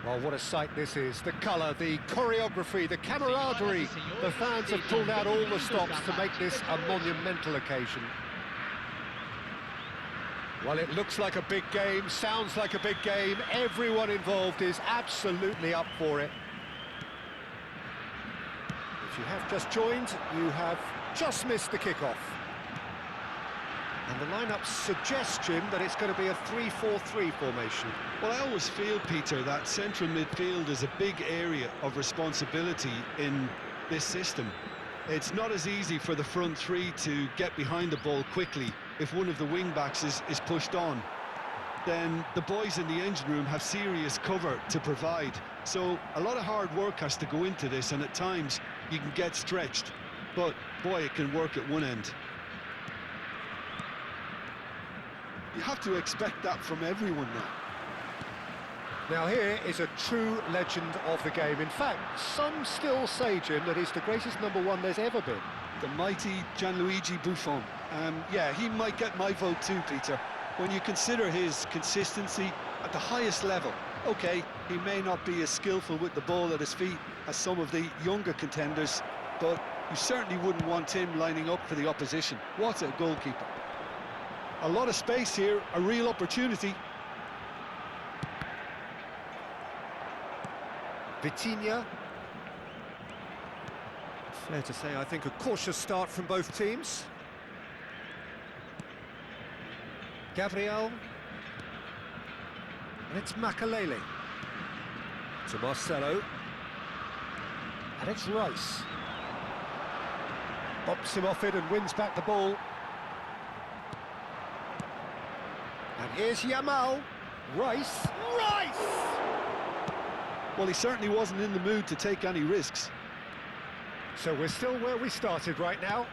Well, what a sight this is. The colour, the choreography, the camaraderie. The fans have pulled out all the stops to make this a monumental occasion. Well, it looks like a big game, sounds like a big game. Everyone involved is absolutely up for it. If you have just joined, you have just missed the kickoff. And the lineup suggests, Jim, that it's going to be a 3-4-3 formation. Well, I always feel, Peter, that central midfield is a big area of responsibility in this system. It's not as easy for the front three to get behind the ball quickly if one of the wing-backs is pushed on. Then the boys in the engine room have serious cover to provide. So a lot of hard work has to go into this, and at times you can get stretched. But, boy, it can work at one end. You have to expect that from everyone now. Now here is a true legend of the game. In fact, some still say, Jim, that he's the greatest number one there's ever been. The mighty Gianluigi Buffon. Yeah, he might get my vote too, Peter. When you consider his consistency at the highest level. Okay, he may not be as skillful with the ball at his feet as some of the younger contenders, but you certainly wouldn't want him lining up for the opposition. What a goalkeeper. A lot of space here, a real opportunity. Vitinha. Fair to say, I think, a cautious start from both teams. Gabriel. And it's Makalele. To Marcelo. And it's Rice. Bops him off it and wins back the ball. And here's Yamal. Rice. Well, he certainly wasn't in the mood to take any risks. So we're still where we started right now.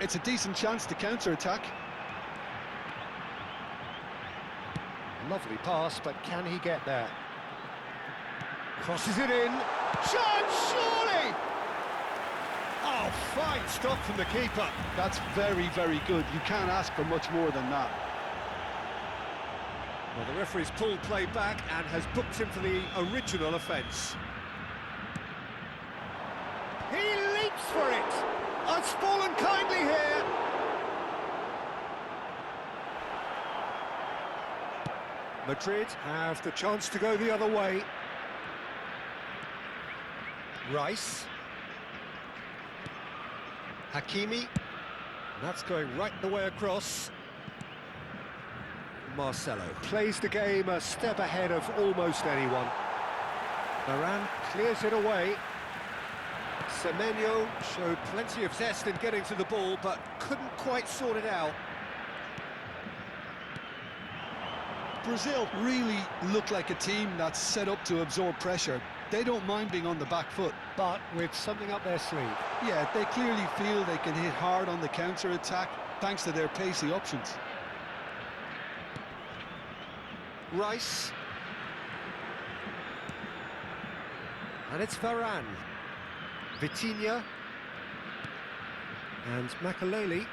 It's a decent chance to counter-attack. Lovely pass, but can he get there? Crosses it in. Chance, surely! Oh, fine stop from the keeper. That's very, very good. You can't ask for much more than that. Well, the referee's pulled play back and has booked him for the original offence. He leaps for it! It's fallen kindly here! Madrid have the chance to go the other way. Rice. Hakimi. That's going right the way across. Marcelo plays the game a step ahead of almost anyone. Varane clears it away. Semenyo showed plenty of zest in getting to the ball, but couldn't quite sort it out. Brazil really look like a team that's set up to absorb pressure. They don't mind being on the back foot. But with something up their sleeve. Yeah, they clearly feel they can hit hard on the counter-attack thanks to their pacey options. Rice. And it's Varane. Vitinha. And Makalele.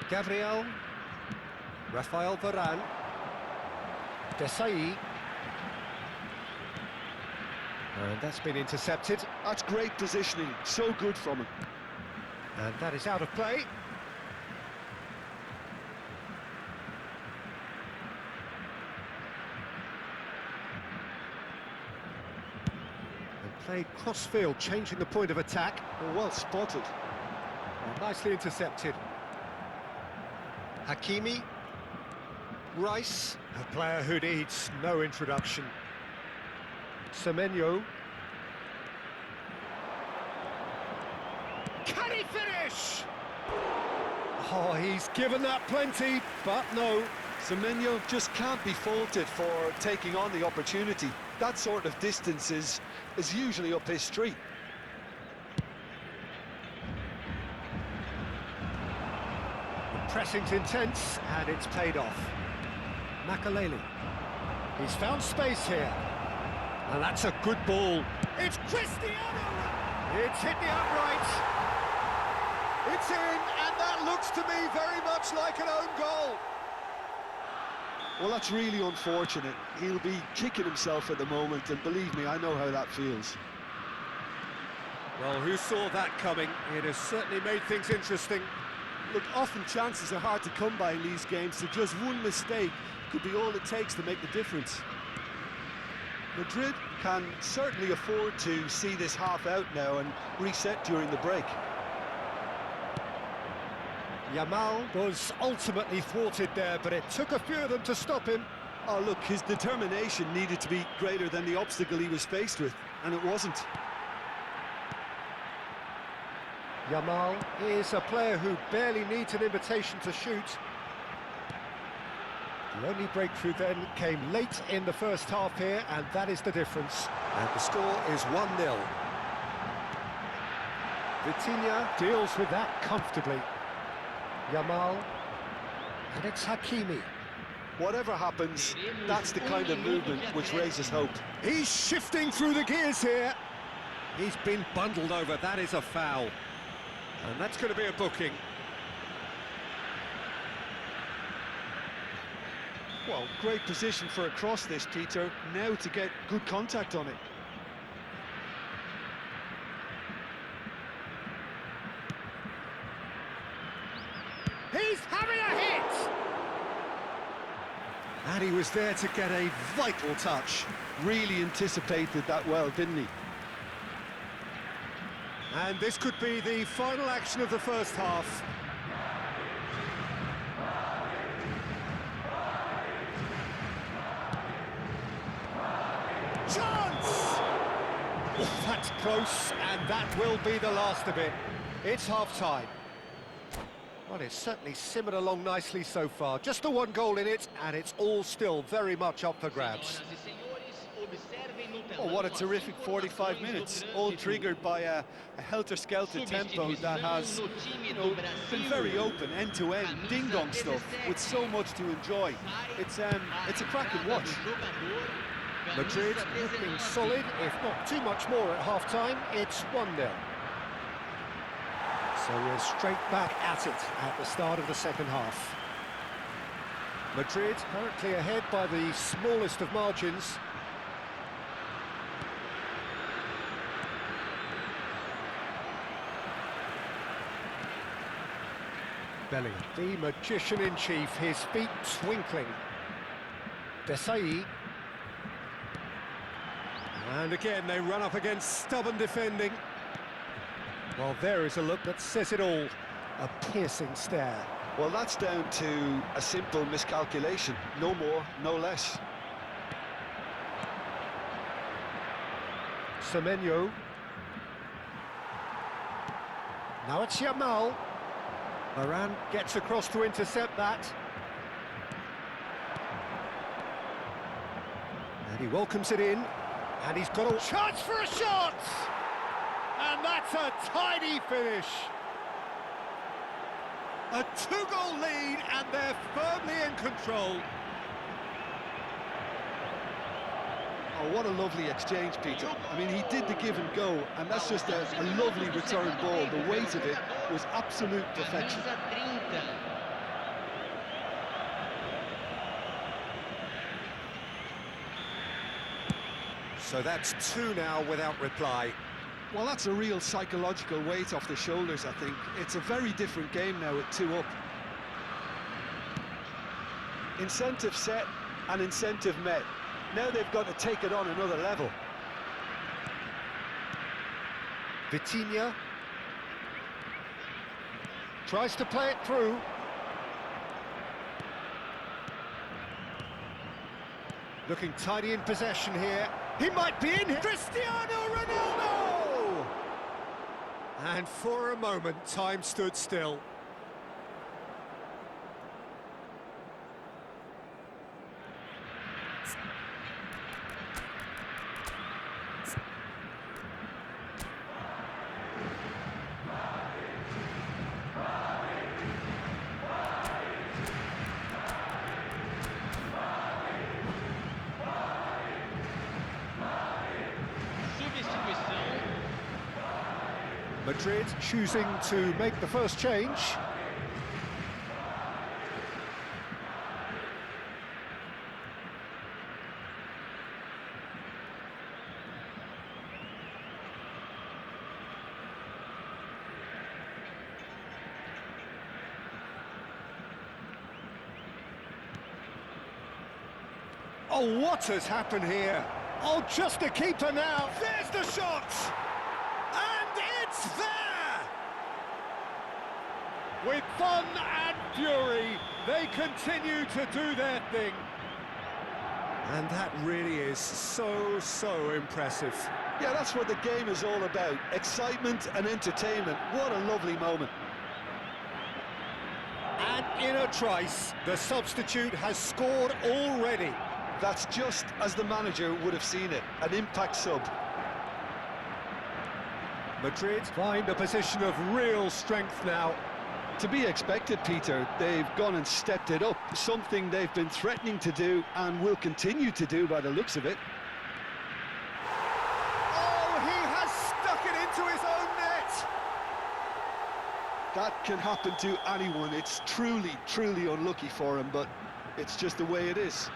Gabriel. Rafael Varane. Desai. And that's been intercepted. That's great positioning, so good from him. And that is out of play. And played cross-field, changing the point of attack. Well spotted. Well, nicely intercepted. Hakimi. Rice, a player who needs no introduction. Semenyo. Can he finish? Oh, he's given that plenty, but no. Semenyo just can't be faulted for taking on the opportunity. That sort of distance is usually up his street. The pressing's intense, and it's paid off. Makalele. He's found space here. And that's a good ball. It's Cristiano! It's hit the upright. It's in, and that looks to me very much like an own goal. Well, that's really unfortunate. He'll be kicking himself at the moment, and believe me, I know how that feels. Well, who saw that coming? It has certainly made things interesting. Look, often chances are hard to come by in these games, so just one mistake could be all it takes to make the difference. Madrid can certainly afford to see this half out now and reset during the break. Yamal was ultimately thwarted there, but it took a few of them to stop him. Oh, look, his determination needed to be greater than the obstacle he was faced with, and it wasn't. Yamal is a player who barely needs an invitation to shoot. The only breakthrough then came late in the first half here, and that is the difference. And the score is 1-0. Vitinha deals with that comfortably. Yamal, and it's Hakimi. Whatever happens, that's the kind of movement which raises hope. He's shifting through the gears here. He's been bundled over, that is a foul. And that's going to be a booking. Well, great position for a cross this, Peter. Now to get good contact on it. He's having a hit! And he was there to get a vital touch. Really anticipated that well, didn't he? And this could be the final action of the first half. Chance! Oh, that's close, and that will be the last of it. It's half-time. Well, it's certainly simmered along nicely so far. Just the one goal in it, and it's all still very much up for grabs. Oh, what a terrific 45 minutes, all triggered by a helter-skelter tempo that has, been very open, end-to-end, ding-dong stuff, with so much to enjoy. It's a cracking watch. Madrid looking solid, if not too much more at half-time. It's 1-0. So we're straight back at it at the start of the second half. Madrid currently ahead by the smallest of margins. Bellingham, the magician-in-chief, his feet twinkling. Desai. And again, they run up against stubborn defending. Well, there is a look that says it all. A piercing stare. Well, that's down to a simple miscalculation. No more, no less. Semenyo. Now it's Yamal. Varane gets across to intercept that. And he welcomes it in. And he's got a chance for a shot! And that's a tidy finish. A two-goal lead, and they're firmly in control. Oh, what a lovely exchange, Peter. I mean, he did the give and go, and that's just a lovely return ball. The weight of it was absolute perfection. So that's two now without reply. Well, that's a real psychological weight off the shoulders, I think. It's a very different game now at 2 up. Incentive set and incentive met. Now they've got to take it on another level. Vitinha tries to play it through. Looking tidy in possession here. He might be in here. Cristiano Ronaldo! And for a moment, time stood still. Madrid choosing to make the first change. Oh, what has happened here? Oh, just the keeper now. There's the shot! And it's there! With fun and fury, they continue to do their thing. And that really is so impressive. Yeah, that's what the game is all about. Excitement and entertainment. What a lovely moment. And in a trice, the substitute has scored already. That's just as the manager would have seen it, an impact sub. Madrid find a position of real strength now. To be expected, Peter. They've gone and stepped it up, something they've been threatening to do and will continue to do by the looks of it. Oh, he has stuck it into his own net! That can happen to anyone. It's truly unlucky for him, but it's just the way it is.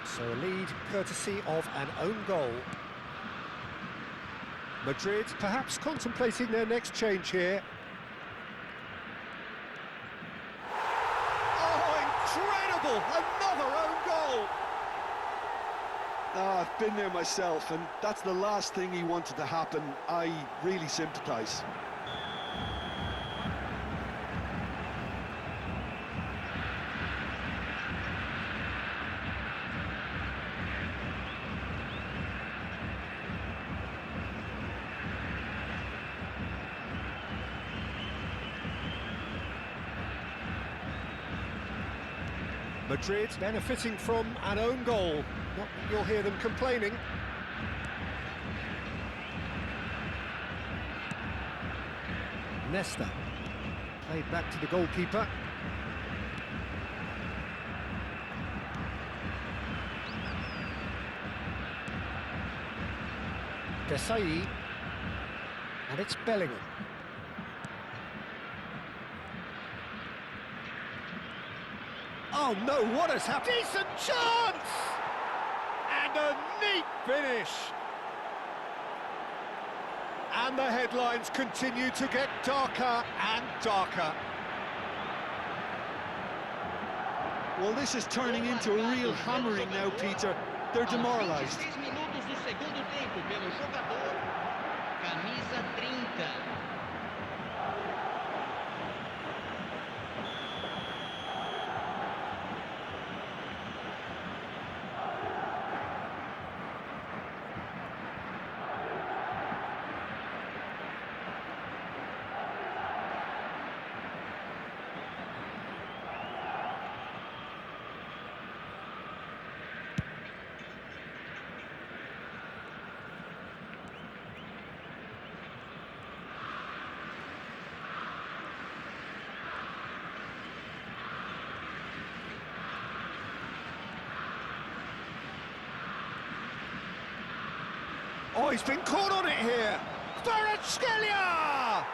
So a lead courtesy of an own goal. Madrid perhaps contemplating their next change here. Oh, incredible! Another own goal! I've been there myself, and that's the last thing he wanted to happen. I really sympathise. Madrid benefiting from an own goal. Not that you'll hear them complaining. Nesta. Played back to the goalkeeper. Desai. And it's Bellingham. Oh no, what has happened? Decent chance! And a neat finish! And the headlines continue to get darker and darker. Well, this is turning into a real hammering now, Peter. They're demoralised. Oh, he's been caught on it here. Kvaratskhelia!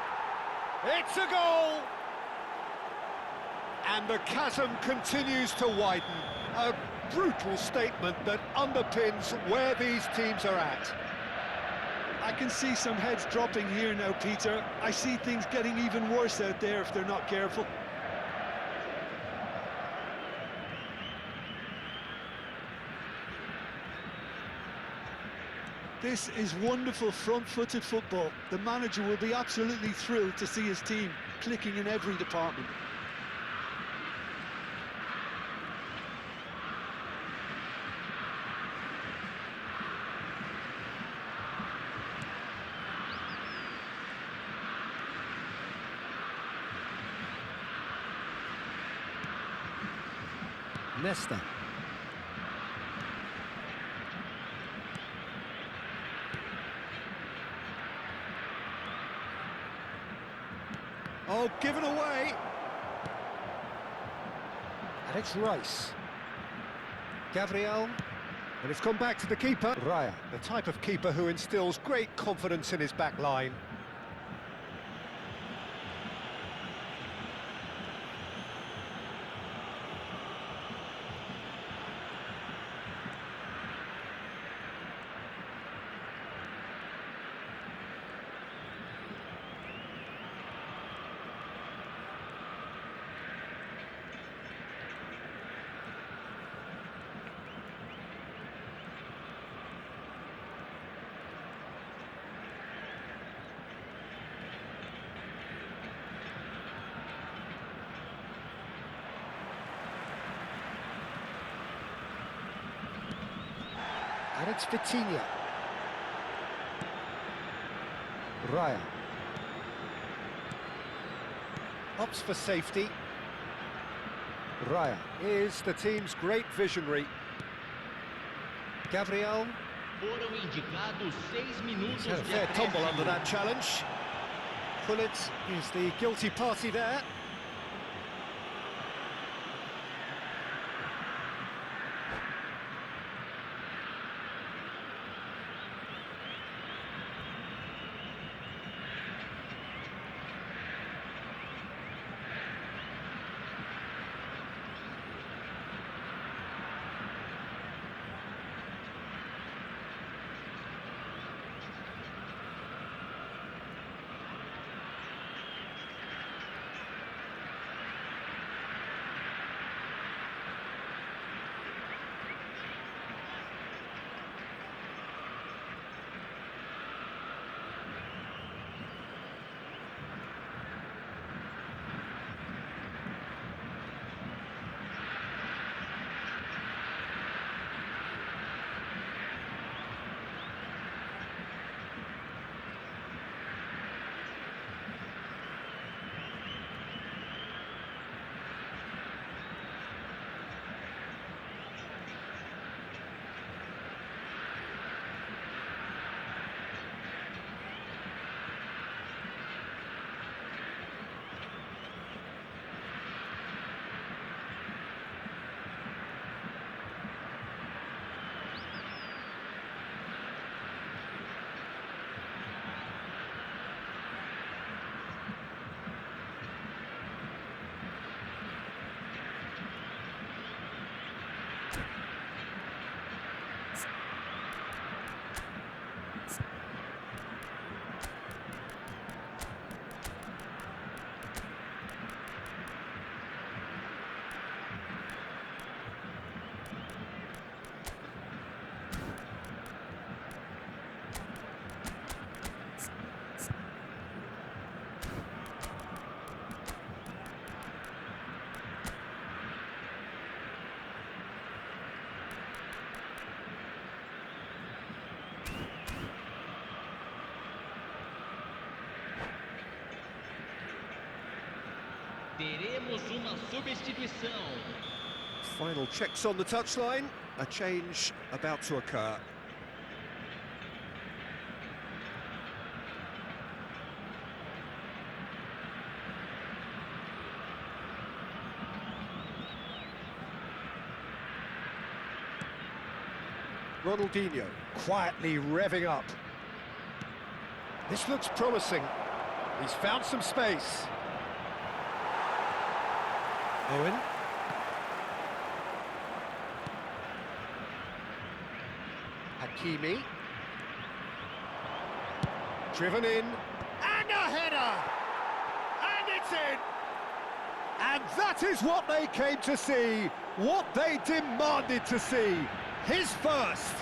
It's a goal! And the chasm continues to widen. A brutal statement that underpins where these teams are at. I can see some heads dropping here now, Peter. I see things getting even worse out there if they're not careful. This is wonderful front-footed football. The manager will be absolutely thrilled to see his team clicking in every department. Nesta. Oh, given away. And it's Rice. Gabriel. And it's gone back to the keeper. Raya, the type of keeper who instills great confidence in his back line. And it's Vitinha. Raya. Opts for safety. Raya is the team's great visionary. Gabriel. Foram indicados 6 minutos Had a de fair tumble acréscimo. under that challenge. Pullet is the guilty party there. Teremos uma substituição. Final checks on the touchline. A change about to occur. Ronaldinho quietly revving up. This looks promising. He's found some space. Owen. Hakimi. Driven in. And a header! And it's in! And that is what they came to see, what they demanded to see. His first.